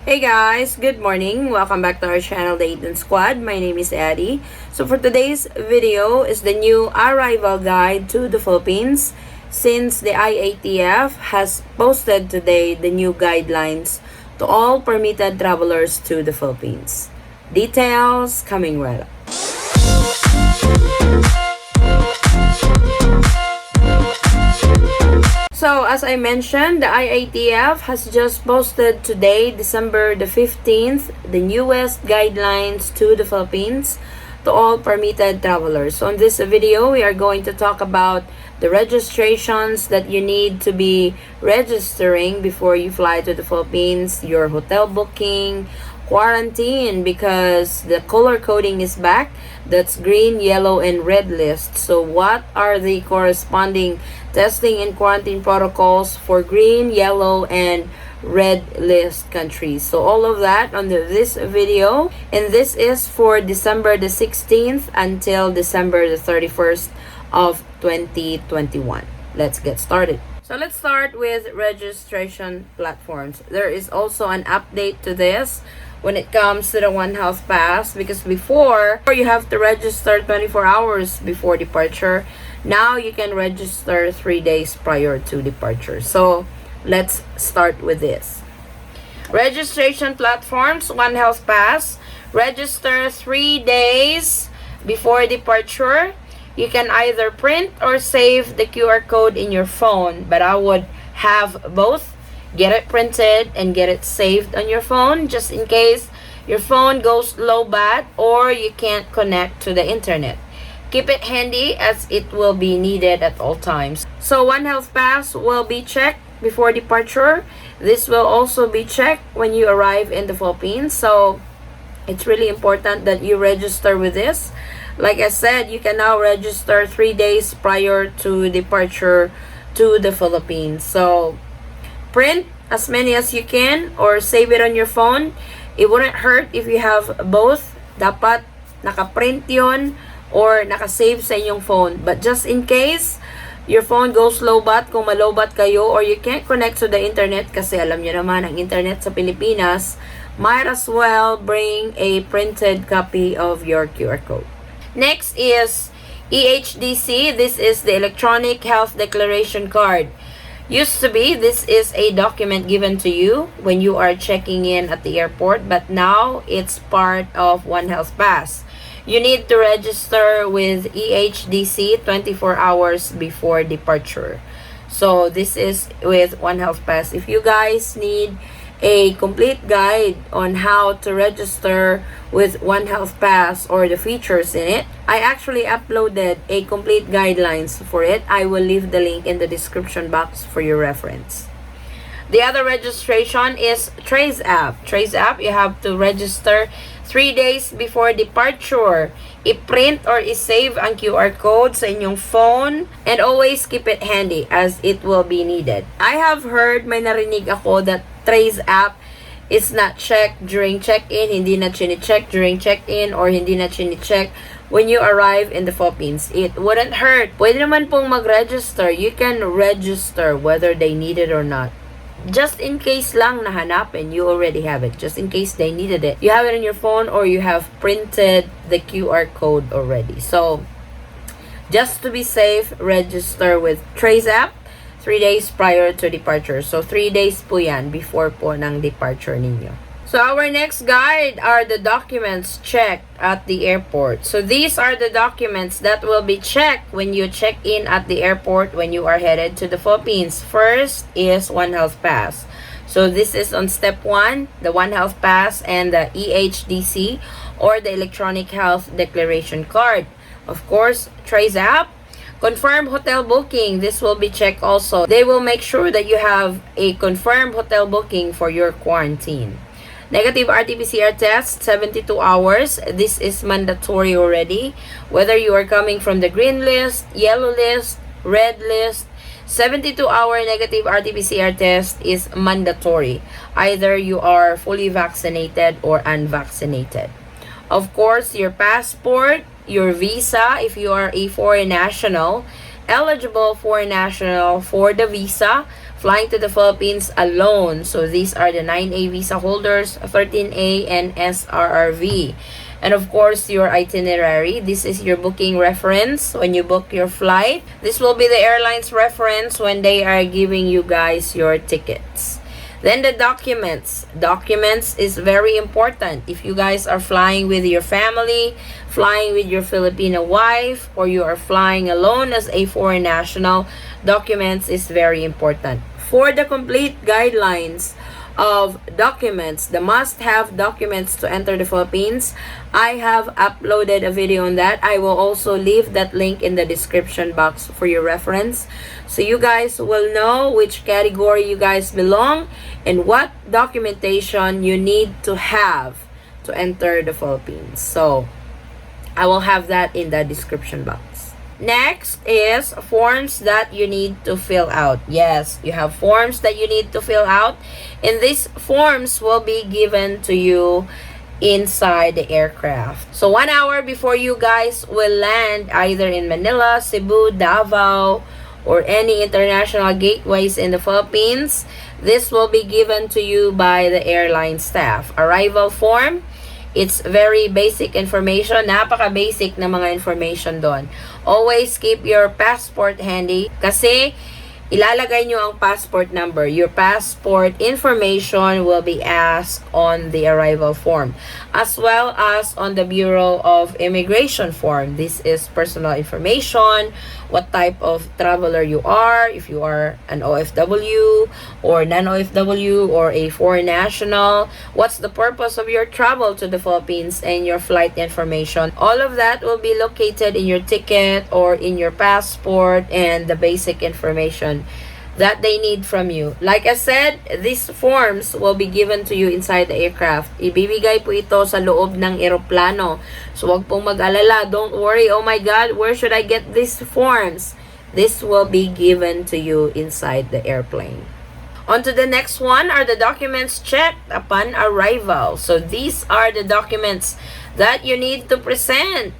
Hey guys, good morning. Welcome back to our channel, the Eaton Squad. My name is Addie. So for today's video is the new arrival guide to the Philippines, since the IATF has posted today the new guidelines to all permitted travelers to the Philippines. Details coming right up. So, as I mentioned, the IATF has just posted today, December the 15th, the newest guidelines to the Philippines to all permitted travelers. So, in this video, we are going to talk about the registrations that you need to be registering before you fly to the Philippines, your hotel booking, quarantine, because the color coding is back. That's green, yellow, and red list. So what are the corresponding testing and quarantine protocols for green, yellow, and red list countries? So all of that under this video, and this is for December the 16th until December the 31st of 2021. Let's get started. So let's start with registration platforms. There is also an update to this when it comes to the One Health Pass, because before you have to register 24 hours before departure. Now you can register 3 days prior to departure. So let's start with this. Registration platforms, One Health Pass. Register 3 days before departure. You can either print or save the QR code in your phone, but I would have both. Get it printed and get it saved on your phone, just in case your phone goes low bat or you can't connect to the internet. Keep it handy as it will be needed at all times. So One Health Pass will be checked before departure. This will also be checked when you arrive in the Philippines. So it's really important that you register with this. Like I said, you can now register 3 days prior to departure to the Philippines. So print as many as you can or save it on your phone. It wouldn't hurt if you have both. Dapat naka-print yon or naka-save sa inyong phone. But just in case your phone goes low bat, kung malobat kayo or you can't connect to the internet, kasi alam nyo naman ang internet sa Pilipinas, might as well bring a printed copy of your QR code. Next is EHDC. This is the Electronic Health Declaration Card. Used to be, this is a document given to you when you are checking in at the airport, but now it's part of One Health Pass. You need to register with EHDC 24 hours before departure. So this is with One Health Pass. If you guys need a complete guide on how to register with One Health Pass or the features in it, I actually uploaded a complete guidelines for it. I will leave the link in the description box for your reference. The other registration is Trace app. Trace app, you have to register 3 days before departure. I-print or i-save ang QR code sa inyong phone and always keep it handy as it will be needed. I have heard, may narinig ako that Trace app is not checked during check-in, hindi na chine-check during check-in, or hindi na chine-check when you arrive in the Philippines. It wouldn't hurt. Pwede naman pong mag-register. You can register whether they need it or not. Just in case lang nahanapin, you already have it. Just in case they needed it, you have it on your phone or you have printed the QR code already. So, just to be safe, register with Trace app 3 days prior to departure. So, 3 days po yan before po ng departure ninyo. So, our next guide are the documents checked at the airport. So, these are the documents that will be checked when you check in at the airport when you are headed to the Philippines. First is One Health Pass. So, this is on step 1, the One Health Pass and the EHDC or the Electronic Health Declaration Card. Of course, Trace app. Confirmed hotel booking. This will be checked also. They will make sure that you have a confirmed hotel booking for your quarantine. Negative RT-PCR test, 72 hours. This is mandatory already. Whether you are coming from the green list, yellow list, red list, 72-hour negative RT-PCR test is mandatory. Either you are fully vaccinated or unvaccinated. Of course, your passport, your visa, if you are a foreign national, eligible foreign national for the visa flying to the Philippines alone. So these are the 9A visa holders, 13A and SRRV. And of course, your itinerary. This is your booking reference when you book your flight. This will be the airline's reference when they are giving you guys your tickets. Then the documents. Documents is very important. If you guys are flying with your family, flying with your Filipino wife, or you are flying alone as a foreign national, documents is very important. For the complete guidelines of documents, the must-have documents to enter the Philippines, I have uploaded a video on that. I will also leave that link in the description box for your reference, so you guys will know which category you guys belong and what documentation you need to have to enter the Philippines. So I will have that in the description box. Next is forms that you need to fill out. Yes, you have forms that you need to fill out, and these forms will be given to you inside the aircraft. So 1 hour before you guys will land either in Manila, Cebu, Davao, or any international gateways in the Philippines, this will be given to you by the airline staff. Arrival form. It's very basic information. Napaka-basic na mga information doon. Always keep your passport handy kasi ilalagay nyo ang passport number. Your passport information will be asked on the arrival form, as well as on the Bureau of Immigration form. This is personal information, what type of traveler you are, if you are an OFW or non-OFW or a foreign national, what's the purpose of your travel to the Philippines, and your flight information. All of that will be located in your ticket or in your passport, and the basic information that they need from you. Like I said, these forms will be given to you inside the aircraft. Ibibigay po ito sa loob ng eroplano. So wag pong mag-alala. Don't worry, oh my God, where should I get these forms? This will be given to you inside the airplane. On to the next one are the documents checked upon arrival. So these are the documents that you need to present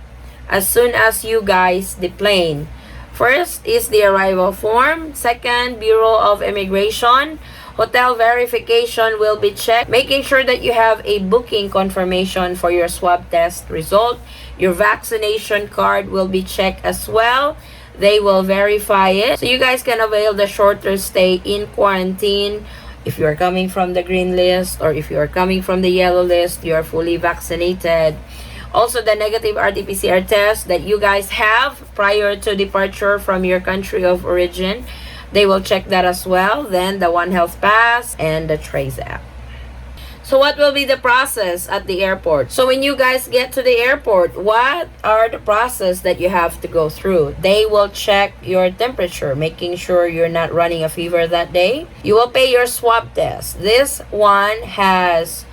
as soon as you guys deplane. First is the arrival form. Second, Bureau of Immigration. Hotel verification will be checked, making sure that you have a booking confirmation for your swab test result. Your vaccination card will be checked as well. They will verify it, so you guys can avail the shorter stay in quarantine. If you are coming from the green list, or if you are coming from the yellow list, you are fully vaccinated. Also, the negative RT-PCR test that you guys have prior to departure from your country of origin, they will check that as well. Then the One Health Pass and the Trace app. So what will be the process at the airport? So when you guys get to the airport, what are the process that you have to go through? They will check your temperature, making sure you're not running a fever that day. You will pay your swab test. This one has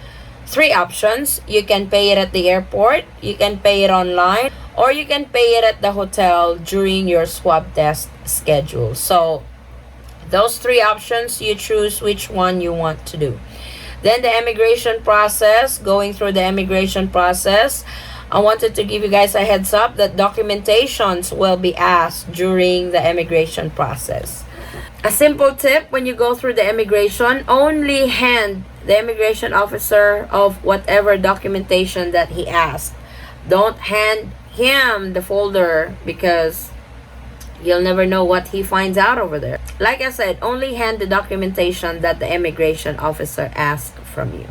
3 options. You can pay it at the airport, you can pay it online, or you can pay it at the hotel during your swab test schedule. So those 3 options, you choose which one you want to do. Then the immigration process. Going through the immigration process, I wanted to give you guys a heads up that documentations will be asked during the immigration process. A simple tip: when you go through the immigration, only hand the immigration officer of whatever documentation that he asked. Don't hand him the folder, because you'll never know what he finds out over there. Like I said, only hand the documentation that the immigration officer asked from you.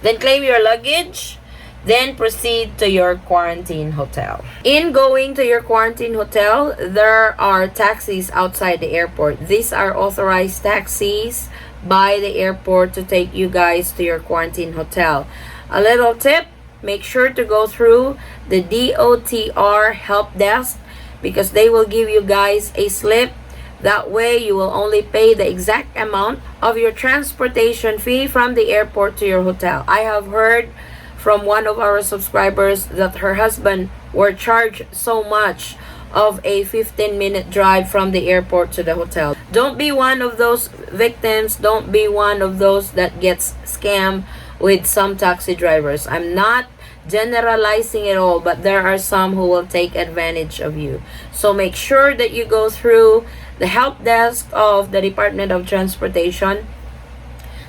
Then claim your luggage. Then proceed to your quarantine hotel. In going to your quarantine hotel, there are taxis outside the airport. These are authorized taxis by the airport to take you guys to your quarantine hotel. A little tip: make sure to go through the DOTR help desk, because they will give you guys a slip. That way you will only pay the exact amount of your transportation fee from the airport to your hotel. I have heard from one of our subscribers that her husband were charged so much of a 15-minute drive from the airport to the hotel. Don't be one of those victims. Don't be one of those that gets scammed with some taxi drivers. I'm not generalizing it all, but there are some who will take advantage of you. So make sure that you go through the help desk of the Department of Transportation,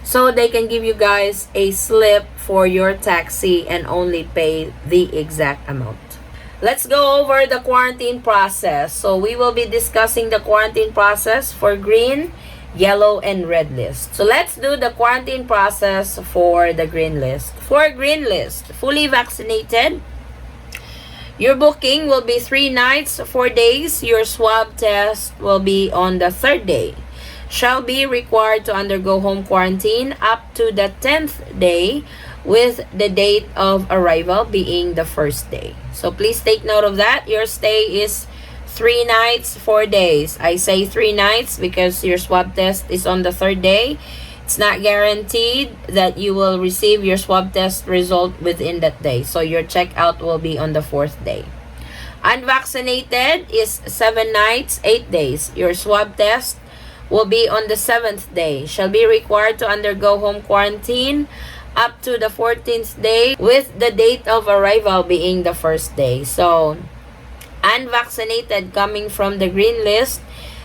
so they can give you guys a slip for your taxi and only pay the exact amount. Let's go over the quarantine process. So we will be discussing the quarantine process for green, yellow, and red list. So let's do the quarantine process for the green list. For green list, fully vaccinated, your booking will be 3 nights, 4 days. Your swab test will be on the 3rd day. Shall be required to undergo home quarantine up to the 10th day, with the date of arrival being the 1st day. So please take note of that. Your stay is 3 nights, 4 days. I say 3 nights because your swab test is on the 3rd day. It's not guaranteed that you will receive your swab test result within that day. So your checkout will be on the 4th day. Unvaccinated is 7 nights, 8 days. Your swab test will be on the 7th day. Shall be required to undergo home quarantine up to the 14th day, with the date of arrival being the 1st day. So, unvaccinated coming from the green list,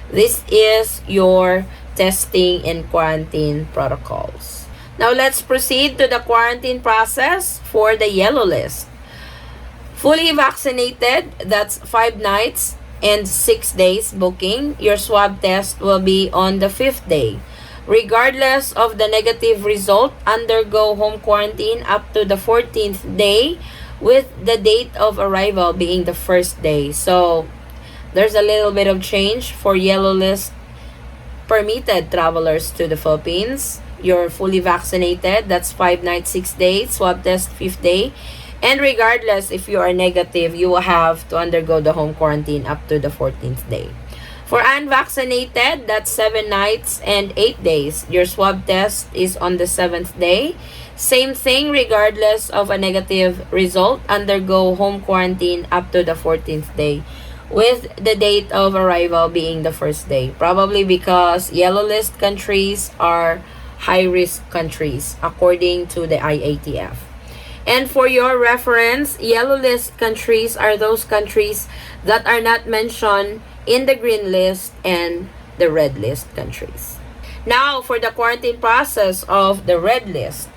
this is your testing and quarantine protocols. Now, let's proceed to the quarantine process for the yellow list. Fully vaccinated, that's 5 nights and 6 days booking. Your swab test will be on the 5th day. Regardless of the negative result, undergo home quarantine up to the 14th day, with the date of arrival being the 1st day. So, there's a little bit of change for yellow list permitted travelers to the Philippines. You're fully vaccinated, that's 5 nights, 6 days, swab test 5th day. And regardless if you are negative, you will have to undergo the home quarantine up to the 14th day. For unvaccinated, that's 7 nights and 8 days. Your swab test is on the 7th day. Same thing, regardless of a negative result, undergo home quarantine up to the 14th day, with the date of arrival being the 1st day. Probably because yellow list countries are high-risk countries, according to the IATF. And for your reference, yellow list countries are those countries that are not mentioned in the green list and the red list countries. Now, for the quarantine process of the red list,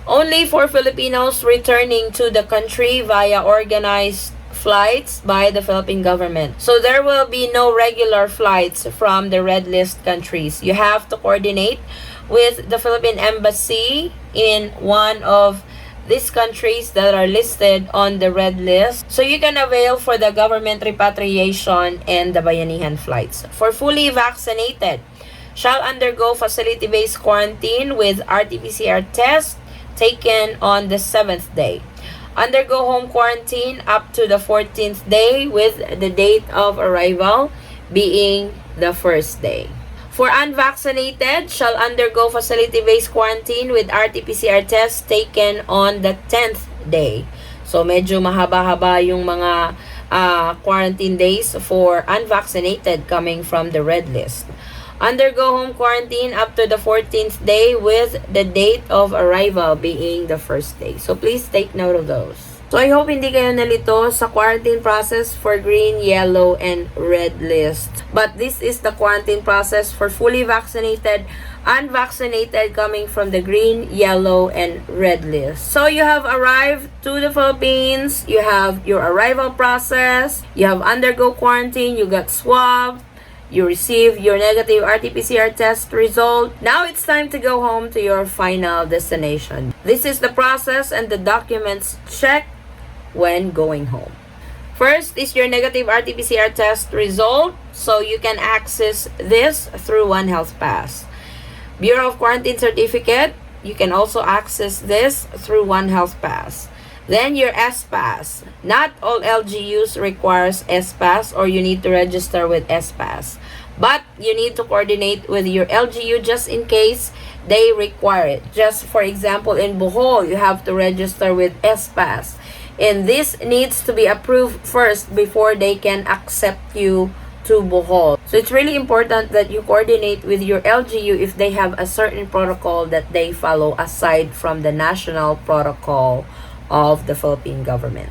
only for Filipinos returning to the country via organized flights by the Philippine government. So there will be no regular flights from the red list countries. You have to coordinate with the Philippine Embassy in one of these countries that are listed on the red list, so you can avail for the government repatriation and the bayanihan flights. For fully vaccinated, shall undergo facility-based quarantine with RT-PCR test taken on the 7th day. Undergo home quarantine up to the 14th day, with the date of arrival being the 1st day. For unvaccinated, shall undergo facility-based quarantine with RT-PCR test taken on the 10th day. So, medyo mahaba-haba yung mga quarantine days for unvaccinated coming from the red list. Undergo home quarantine up to the 14th day, with the date of arrival being the 1st day. So, please take note of those. So, I hope hindi kayo nalito sa quarantine process for green, yellow, and red list. But this is the quarantine process for fully vaccinated, unvaccinated coming from the green, yellow, and red list. So, you have arrived to the Philippines, you have your arrival process, you have undergo quarantine, you got swabbed, you receive your negative RT-PCR test result. Now it's time to go home to your final destination. This is the process and the documents checked when going home. First is your negative RT-PCR test result, so you can access this through One Health Pass. Bureau of Quarantine Certificate, you can also access this through One Health Pass. Then your S-Pass. Not all LGUs requires S-Pass, or you need to register with S-Pass. But you need to coordinate with your LGU just in case they require it. Just for example, in Bohol, you have to register with S-Pass. And this needs to be approved first before they can accept you to Bohol. So it's really important that you coordinate with your LGU if they have a certain protocol that they follow aside from the national protocol of the Philippine government.